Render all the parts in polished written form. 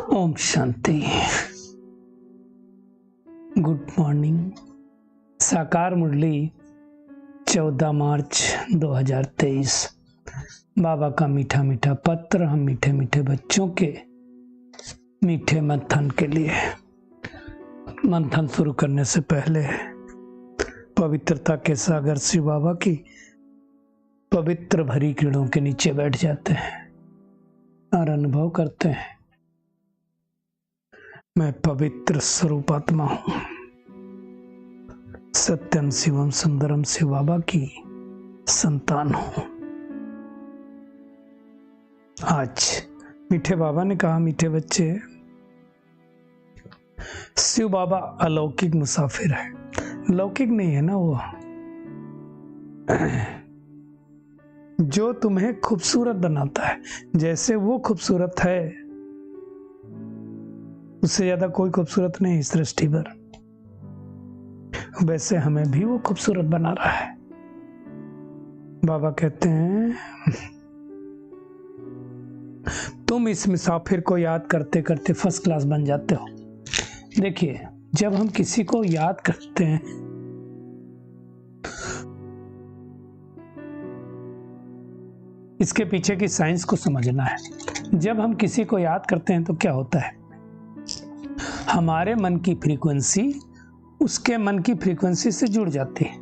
Om Shanti. Good morning. साकार मुरली 14 मार्च 2023। बाबा का मीठा मीठा पत्र हम मीठे मीठे बच्चों के मीठे मंथन के लिए। मंथन शुरू करने से पहले पवित्रता के सागर शिव बाबा की पवित्र भरी किरणों के नीचे बैठ जाते हैं और अनुभव करते हैं, मैं पवित्र स्वरूप आत्मा हूं, सत्यम शिवम सुंदरम शिव बाबा की संतान हूं। आज मीठे बाबा ने कहा, मीठे बच्चे, शिव बाबा अलौकिक मुसाफिर है। लौकिक नहीं है ना वो, जो तुम्हें खूबसूरत बनाता है। जैसे वो खूबसूरत है उससे ज्यादा कोई खूबसूरत नहीं इस सृष्टि पर, वैसे हमें भी वो खूबसूरत बना रहा है। बाबा कहते हैं, तुम इस मुसाफिर को याद करते करते फर्स्ट क्लास बन जाते हो। देखिए, जब हम किसी को याद करते हैं इसके पीछे की साइंस को समझना है। जब हम किसी को याद करते हैं तो क्या होता है, हमारे मन की फ्रीक्वेंसी उसके मन की फ्रीक्वेंसी से जुड़ जाती है,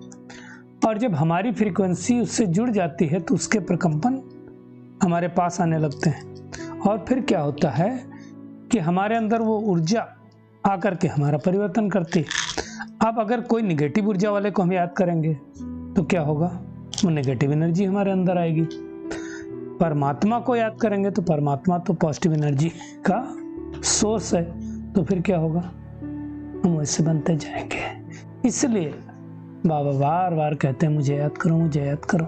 और जब हमारी फ्रीक्वेंसी उससे जुड़ जाती है तो उसके प्रकंपन हमारे पास आने लगते हैं, और फिर क्या होता है कि हमारे अंदर वो ऊर्जा आकर के हमारा परिवर्तन करती है। अब अगर कोई निगेटिव ऊर्जा वाले को हम याद करेंगे तो क्या होगा, वो नेगेटिव एनर्जी हमारे अंदर आएगी। परमात्मा को याद करेंगे तो परमात्मा तो पॉजिटिव एनर्जी का सोर्स है, तो फिर क्या होगा, हम वैसे बनते जाएंगे। इसलिए बाबा बार बार कहते हैं, मुझे याद करो, मुझे याद करो।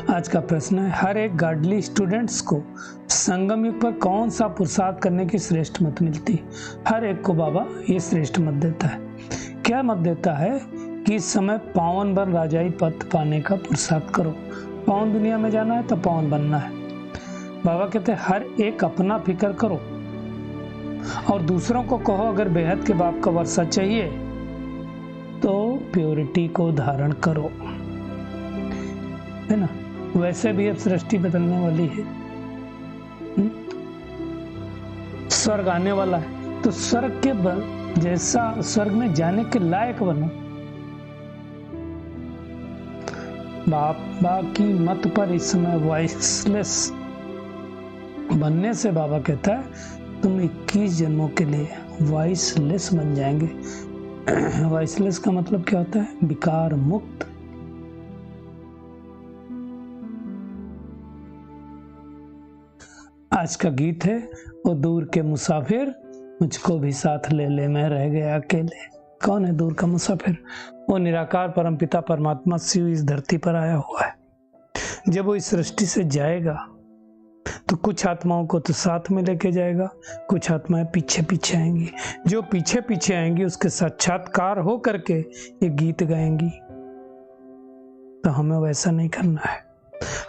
आज का प्रश्न है, हर एक गार्डली स्टूडेंट्स को संगम युग पर कौन सा पुरुषार्थ करने की श्रेष्ठ मत मिलती? हर एक को बाबा ये श्रेष्ठ मत देता है। क्या मत देता है कि इस समय पावन बन राजाई पद पाने का पुरुषार्थ करो। पावन दुनिया में जाना है तो पावन बनना है। बाबा कहते हैं, हर एक अपना फिक्र करो और दूसरों को कहो, अगर बेहद के बाप का वर्षा चाहिए तो प्योरिटी को धारण करो, है ना। वैसे भी अब सृष्टि बदलने वाली है, स्वर्ग आने वाला है, तो स्वर्ग के जैसा स्वर्ग में जाने के लायक बनो। बाबा की मत पर इस समय वॉइसलेस बनने से बाबा कहता है, तुम 21 जन्मों के लिए वॉइसलेस बन जाएंगे। वॉइसलेस का मतलब क्या होता है, विकार मुक्त। आज का गीत है, वो दूर के मुसाफिर मुझको भी साथ ले ले, मैं रह गया अकेले। कौन है दूर का मुसाफिर? वो निराकार परमपिता परमात्मा शिव इस धरती पर आया हुआ है। जब वो इस सृष्टि से जाएगा तो कुछ आत्माओं को तो साथ में लेके जाएगा, कुछ आत्माएं पीछे पीछे आएंगी। जो पीछे पीछे आएंगी उसके साक्षात्कार हो करके ये गीत गाएंगी। तो हमें वैसा नहीं करना है,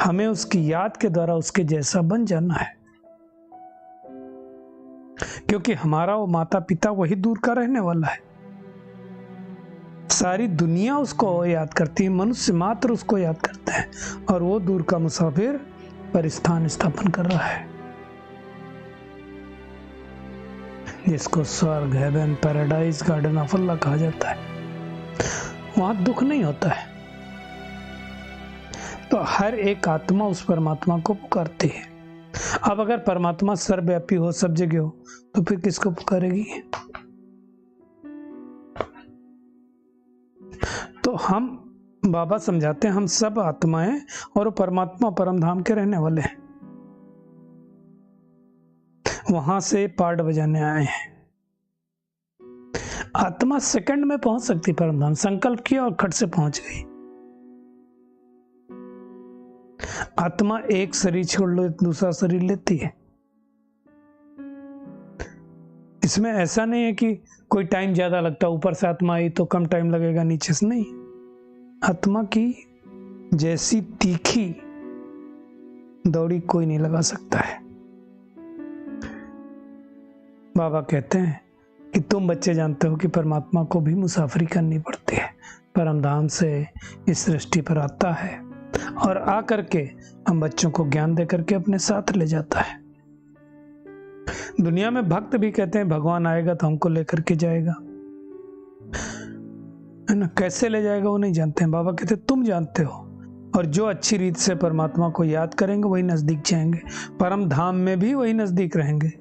हमें उसकी याद के द्वारा उसके जैसा बन जाना है, क्योंकि हमारा वो माता पिता वही दूर का रहने वाला है। सारी दुनिया उसको याद करती है, मनुष्य मात्र उसको याद करते हैं, और वो दूर का मुसाफिर पर स्थान स्थापन कर रहा है, जिसको स्वर्ग, हेवन, पैराडाइज, गार्डन ऑफ अल्लाह कहा जाता है। वहां दुख नहीं होता है। तो हर एक आत्मा उस परमात्मा को पुकारती है। अब अगर परमात्मा सर्वव्यापी हो, सब जगह हो, तो फिर किसको पुकारेगी? तो हम बाबा समझाते हैं, हम सब आत्माएं और परमात्मा परम धाम के रहने वाले हैं, वहां से पार्ट बजाने आए हैं। आत्मा सेकंड में पहुंच सकती परम धाम, संकल्प किया और खट से पहुंच गई। आत्मा एक शरीर छोड़ लो दूसरा शरीर लेती है। इसमें ऐसा नहीं है कि कोई टाइम ज्यादा लगता, ऊपर से आत्मा आई तो कम टाइम लगेगा, नीचे से नहीं। आत्मा की जैसी तीखी दौड़ी कोई नहीं लगा सकता है। बाबा कहते हैं कि तुम बच्चे जानते हो कि परमात्मा को भी मुसाफरी करनी पड़ती है। परमधाम से इस सृष्टि पर आता है और आकर के हम बच्चों को ज्ञान दे करके अपने साथ ले जाता है। दुनिया में भक्त भी कहते हैं भगवान आएगा तो हमको लेकर के जाएगा, है ना। कैसे ले जाएगा वो नहीं जानते हैं। बाबा कहते तुम जानते हो, और जो अच्छी रीत से परमात्मा को याद करेंगे वही नजदीक जाएंगे, परम धाम में भी वही नजदीक रहेंगे।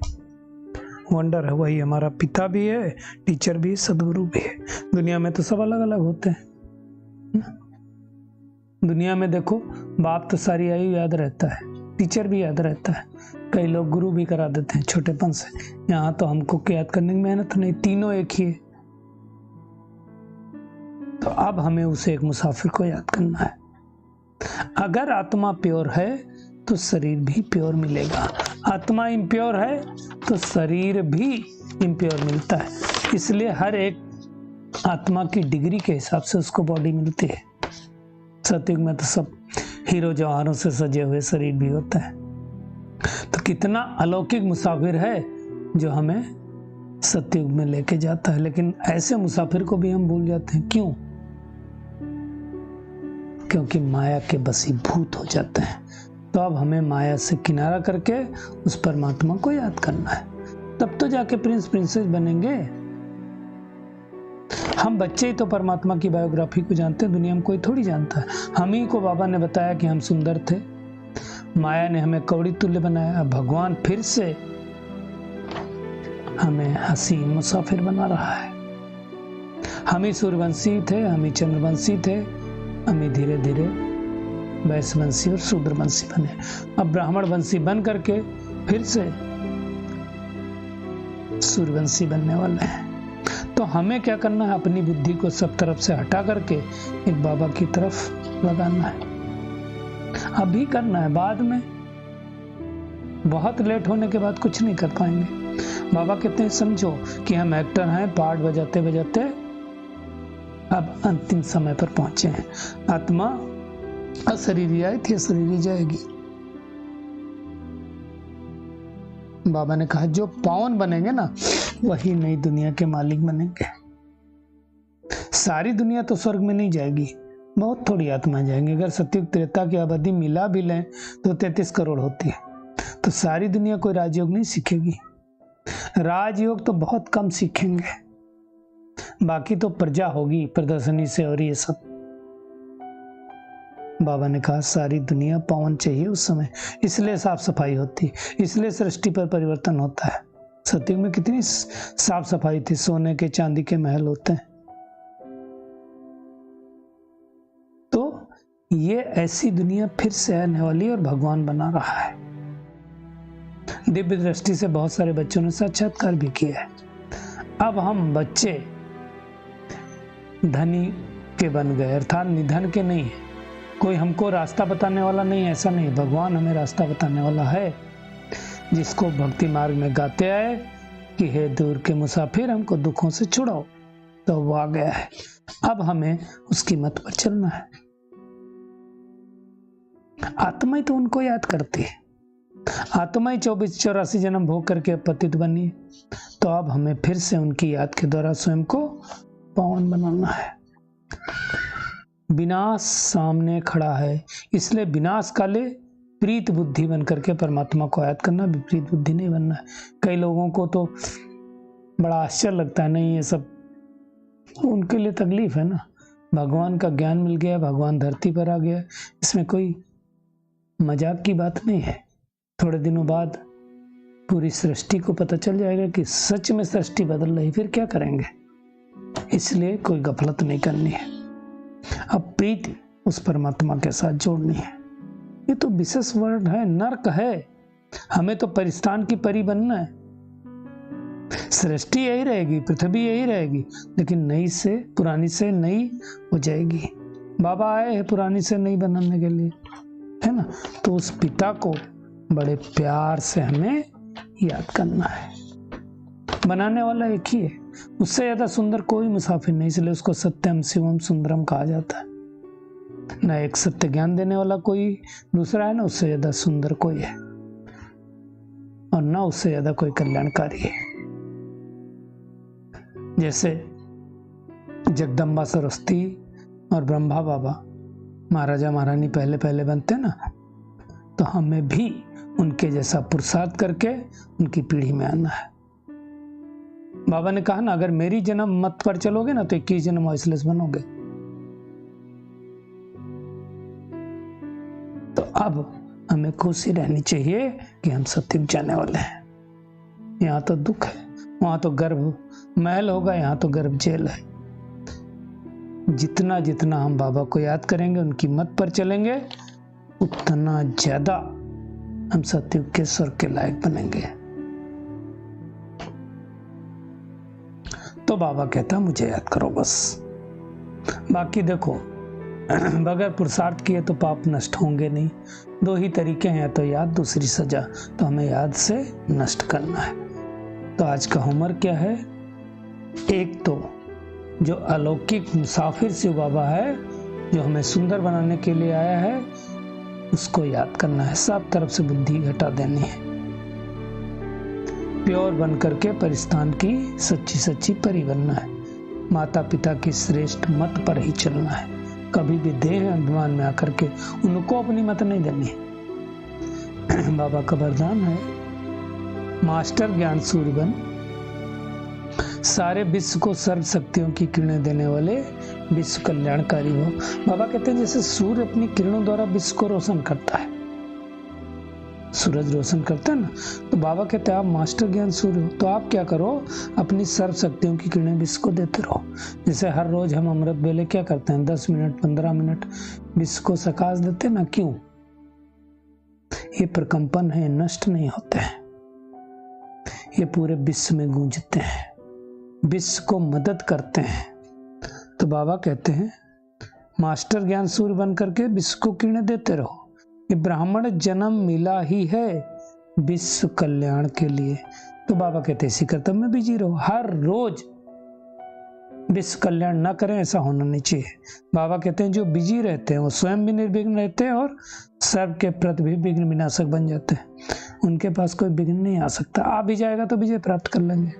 वंडर है, वही हमारा पिता भी है, टीचर भी है, सदगुरु भी है। दुनिया में तो सब अलग अलग होते हैं। दुनिया में देखो बाप तो सारी आयु याद रहता है, टीचर भी याद रहता है, कई लोग गुरु भी करा देते हैं छोटेपन से। यहाँ तो हमको याद करने की मेहनत नहीं, तीनों एक ही है। तो अब हमें उसे एक मुसाफिर को याद करना है। अगर आत्मा प्योर है तो शरीर भी प्योर मिलेगा, आत्मा इम्प्योर है तो शरीर भी इम्प्योर मिलता है। इसलिए हर एक आत्मा की डिग्री के हिसाब से उसको बॉडी मिलती है। सतयुग में तो सब हीरो जवाहरों से सजे हुए शरीर भी होता है। तो कितना अलौकिक मुसाफिर है जो हमें सतयुग में लेके जाता है। लेकिन ऐसे मुसाफिर को भी हम भूल जाते हैं। क्यों? क्योंकि माया के बसीभूत हो जाते हैं। तो अब हमें माया से किनारा करके उस परमात्मा को याद करना है, तब तो जाके प्रिंस प्रिंसेस बनेंगे। हम बच्चे ही तो परमात्मा की बायोग्राफी को जानते हैं, दुनिया में कोई थोड़ी जानता है। हम ही को बाबा ने बताया कि हम सुंदर थे, माया ने हमें कौड़ी तुल्य बनाया। अब भगवान फिर से हमें हसीन मुसाफिर बना रहा है। हम ही सूर्यवंशी थे, हम ही चंद्रवंशी थे, हम ही धीरे धीरे वैश्यवंशी और शूद्रवंशी बने। अब ब्राह्मण वंशी बन करके फिर से सूर्यवंशी बनने वाले हैं। तो हमें क्या करना है? अपनी बुद्धि को सब तरफ से हटा करके एक बाबा की तरफ लगाना है। अभी करना है, बाद में बहुत लेट होने के बाद कुछ नहीं कर पाएंगे। बाबा कहते हैं समझो कि हम एक्टर हैं, पार्ट बजाते बजाते अब अंतिम समय पर पहुंचे हैं। आत्मा अशरीरी आई थी, अशरीरी जाएगी। बाबा ने कहा जो पावन बनेंगे ना वही नई दुनिया के मालिक बनेंगे। सारी दुनिया तो स्वर्ग में नहीं जाएगी, बहुत थोड़ी आत्मा जाएंगे। अगर सतयुग त्रेता की आबादी मिला भी लें तो 33 करोड़ होती है। तो सारी दुनिया कोई राजयोग नहीं सीखेगी, राजयोग तो बहुत कम सीखेंगे। बाकी तो प्रजा होगी प्रदर्शनी से और ये सब। बाबा ने कहा सारी दुनिया पावन चाहिए उस समय, इसलिए साफ सफाई होती, इसलिए सृष्टि पर परिवर्तन होता है। सतयुग में कितनी साफ सफाई थी, सोने के चांदी के महल होते हैं। तो ये ऐसी दुनिया फिर से आने वाली और भगवान बना रहा है। दिव्य दृष्टि से बहुत सारे बच्चों ने साक्षात्कार भी किया है। अब हम बच्चे धनी के बन गए, अर्थात निधन के नहीं है। कोई हमको रास्ता बताने वाला नहीं, ऐसा नहीं। भगवान हमें रास्ता बताने वाला है, जिसको भक्ति मार्ग में गाते आए कि हे दूर के मुसाफिर हमको दुखों से छुड़ाओ, तो वो आ गया है। अब हमें उसकी मत पर चलना है। आत्मा ही तो उनको याद करती है, आत्मा ही 24-84 जन्म भोग करके पतित बनी है। तो अब हमें फिर से उनकी याद के द्वारा स्वयं को पावन बनाना है। विनाश सामने खड़ा है, इसलिए विनाश काले प्रीत बुद्धि बन करके परमात्मा को याद करना, विपरीत बुद्धि नहीं बनना है। कई लोगों को तो बड़ा आश्चर्य लगता है, नहीं ये सब उनके लिए तकलीफ है ना। भगवान का ज्ञान मिल गया, भगवान धरती पर आ गया, इसमें कोई मजाक की बात नहीं है। थोड़े दिनों बाद पूरी सृष्टि को पता चल जाएगा कि सच में सृष्टि बदल रही, फिर क्या करेंगे। इसलिए कोई गफलत नहीं करनी है, अब प्रीति उस परमात्मा के साथ जोड़नी है। ये तो विशेष वर्ड है, नर्क है। हमें तो परिस्तान की परी बनना है। सृष्टि यही रहेगी, पृथ्वी यही रहेगी, लेकिन नई से पुरानी से नई हो जाएगी। बाबा आए हैं पुरानी से नई बनाने के लिए, है ना। तो उस पिता को बड़े प्यार से हमें याद करना है। बनाने वाला एक ही है, उससे ज्यादा सुंदर कोई मुसाफिर नहीं, इसलिए उसको सत्यम शिवम सुंदरम कहा जाता है। ना एक सत्य ज्ञान देने वाला कोई दूसरा है, ना उससे ज्यादा सुंदर कोई है, और ना उससे ज्यादा कोई कल्याणकारी है। जैसे जगदम्बा सरस्वती और ब्रह्मा बाबा महाराजा महारानी पहले पहले बनते ना, तो हमें भी उनके जैसा पुरुषार्थ करके उनकी पीढ़ी में आना है। बाबा ने कहा ना, अगर मेरी जन्म मत पर चलोगे ना तो 21 जन्म वॉइसलेस बनोगे। तो अब हमें खुशी रहनी चाहिए कि हम सत्युग जाने वाले हैं। यहाँ तो दुख है, वहां तो गर्भ महल होगा, यहाँ तो गर्भ जेल है। जितना जितना हम बाबा को याद करेंगे, उनकी मत पर चलेंगे, उतना ज्यादा हम सत्युग के स्वर्ग के लायक बनेंगे। तो बाबा कहता मुझे याद करो बस। बाकी देखो, बगैर पुरुषार्थ किए तो पाप नष्ट होंगे नहीं। 2 ही तरीके हैं, तो याद, दूसरी सजा। तो हमें याद से नष्ट करना है। तो आज का होमवर्क क्या है? एक तो जो अलौकिक मुसाफिर शिव बाबा है, जो हमें सुंदर बनाने के लिए आया है, उसको याद करना है। सब तरफ से बुद्धि हटा देनी है। प्योर बन करके परिस्थान की सच्ची सच्ची परी बनना है। माता पिता की श्रेष्ठ मत पर ही चलना है। कभी भी देह अभिमान में आकर के उनको अपनी मत नहीं देनी है। बाबा का वरदान है, मास्टर ज्ञान सूर्य बन, सारे विश्व को सर्व शक्तियों की किरणें देने वाले विश्व कल्याणकारी हो। बाबा कहते हैं जैसे सूर्य अपनी किरणों द्वारा विश्व को रोशन करता है, सूरज रोशन करता है ना, तो बाबा कहते हैं आप मास्टर ज्ञान सूर्य हो। तो आप क्या करो, अपनी सर्व शक्तियों की किरणें विश्व को देते रहो। जैसे हर रोज हम अमृत वेले क्या करते हैं, 10 मिनट 15 मिनट विश्व को सकाश देते ना। क्यों? ये प्रकंपन है, नष्ट नहीं होते हैं, ये पूरे विश्व में गूंजते हैं, विश्व को मदद करते हैं। तो बाबा कहते हैं मास्टर ज्ञान सूर्य बन करके विश्व को किरणें देते रहो। ये ब्राह्मण जन्म मिला ही है विश्व कल्याण के लिए। तो बाबा कहते हैं इसी कर्तव्य में बिजी रहो। हर रोज विश्व कल्याण ना करें, ऐसा होना नहीं चाहिए। बाबा कहते हैं जो बिजी रहते हैं वो स्वयं भी निर्विघ्न रहते हैं और सर्व के प्रति भी विघ्न विनाशक बन जाते हैं। उनके पास कोई विघ्न नहीं आ सकता। आ भी जाएगा तो विजय प्राप्त कर लेंगे।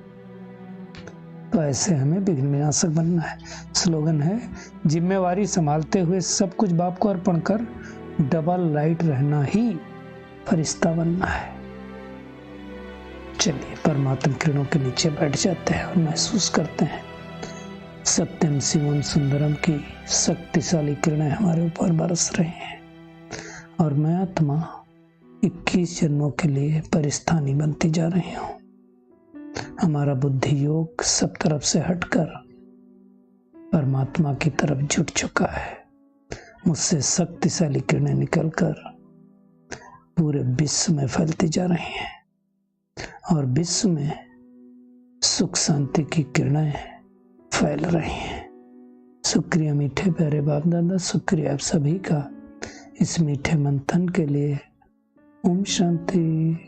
तो ऐसे हमें विघ्न विनाशक बनना है। स्लोगन है, जिम्मेवारी संभालते हुए सब कुछ बाप को अर्पण कर, डबल लाइट रहना ही फरिश्ता बनना है। चलिए परमात्मा किरणों के नीचे बैठ जाते हैं और महसूस करते हैं सत्यम शिवम सुंदरम की शक्तिशाली किरणें हमारे ऊपर बरस रही हैं और मैं आत्मा 21 जन्मों के लिए परिस्थानी बनती जा रही हूँ। हमारा बुद्धि योग सब तरफ से हटकर परमात्मा की तरफ जुट चुका है। मुझसे शक्तिशाली किरणें निकलकर पूरे विश्व में फैलती जा रही हैं और विश्व में सुख शांति की किरणें फैल रही हैं। शुक्रिया मीठे प्यारे बाप दादा, शुक्रिया आप सभी का इस मीठे मंथन के लिए। ओम शांति।